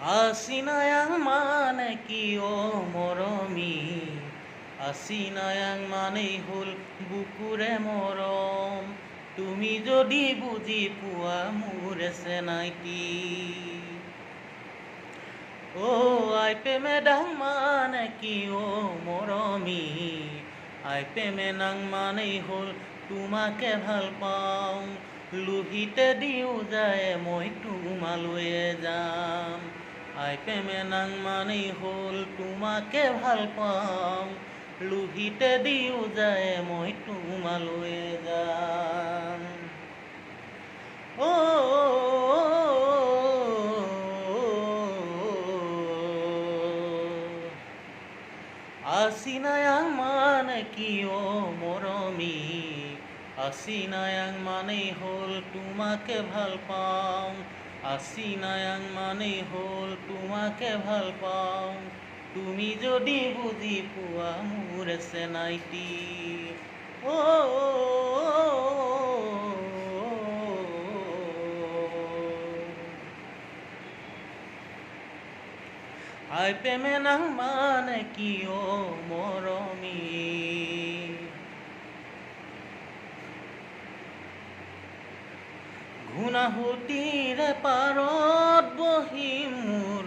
Asinayang মানে কি ও মৰমী আচিনায়াং মানেই হ'ল বুকুৰে মৰম তুমি যদি বুজি পোৱা মোৰ চেনাইটি ও আই প্ৰেমে ডাং মানে কি ও মৰমী আই প্ৰেমে নাং মানেই হ'ল তোমাকে ভাল পাওঁ লোহিতে দিও যায় মই তোমালৈয়ে যাম আই প্ৰেমে নাং মানেই হ'ল তোমাকে ভাল পাওঁ লোহিতে দিও যায় মই তোমালৈয়ে যাম ও Asinayang মানে কি ও মৰমী আচিনায়াং মানেই হ'ল তোমাকে ভাল পাওঁ আচিনায়াং মানেই হ'ল তোমাকে ভাল পাওঁ তুমি যদি বুজি পোৱা মোৰ চেনাইটি ও আই প্ৰেমে নাং মানে কি ও মৰমী ঘূনাহুতিৰে পাৰত বহি মোৰ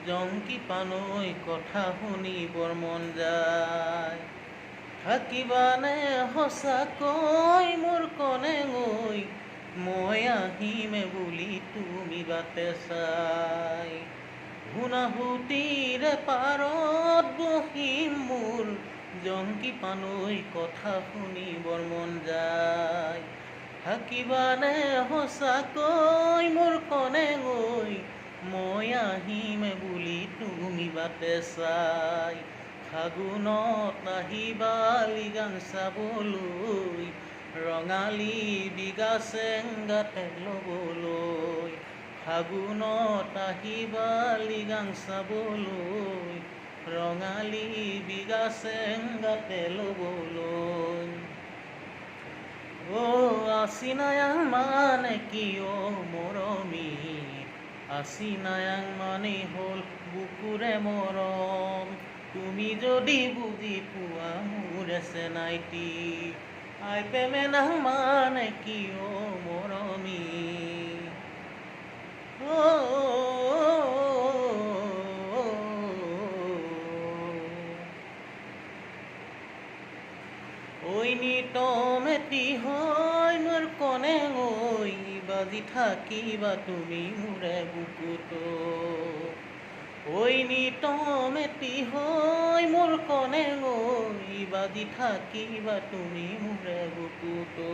জংকি পানৈ কথা শুনিবৰ মন যায় থাকিবানে সঁচাকৈ মোৰ কণেঙৈ মই আহিমে বুলি তুমি বাটে চাই ঘূনাহুতিৰে পাৰত বহি মোৰ জংকি পানৈ কথা শুনিবৰ মন যায় থাকিবানে সঁচাকৈ মোৰ কণেঙৈ মই আহিমে বুলি তুমি বাটে চাই ফাগুনত আহিবা লিগাং চাবলৈ ৰঙালী বিগা চেংগাতে ল'বলৈ ফাগুনত আহিবা লিগাং চাবলৈ ৰঙালী বিগা চেংগাতে ল'বলৈ ও আচিনায়াং মানে কি ও মৰমী আচিনায়াং মানেই হ'ল বুকুৰে মৰম তুমি যদি বুজি পোৱা মোৰ চেনাইটি আই প্ৰেমে নাং মানে কি ও মৰমী ওই নিতম এটি হয় মোৰ কণেঙৈ বাজি থাকিবা তুমি মোৰে বুকুতো ওই নিতম এটি হয় মোৰ কণেঙৈ বাজি থাকিবা তুমি মোৰে বুকুতো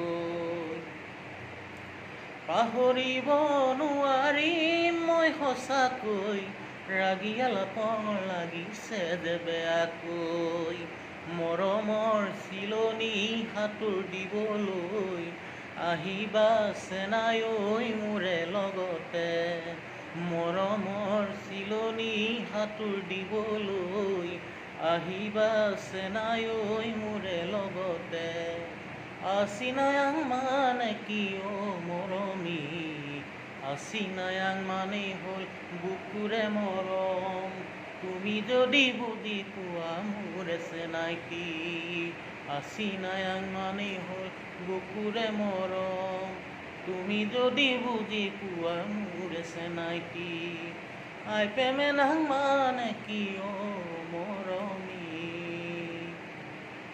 পাহৰিব নোৱাৰিম মই সঁচাকৈ ৰাগিয়ালাপন লাগিছে যে বেয়াকৈ মৰমৰ চিলনি সাঁতোৰ দিবলৈ আহিবা চেনাই মোৰে লগতে মৰমৰ চিলনি সাঁতোৰ দিবলৈ আহিবা চেনাই মোৰে লগতে আচিনায়াং মানে কি ও মৰমী আচিনায়াং মানেই হ'ল বুকুৰে মৰম তুমি যদি বুজি পোৱা মোৰ চেনাইটি আচিনায়াং মানেই হ'ল বুকুৰে মৰম তুমি যদি বুজি পোৱা মোৰ চেনাইটি আই প্ৰেমে নাং মানে কি ও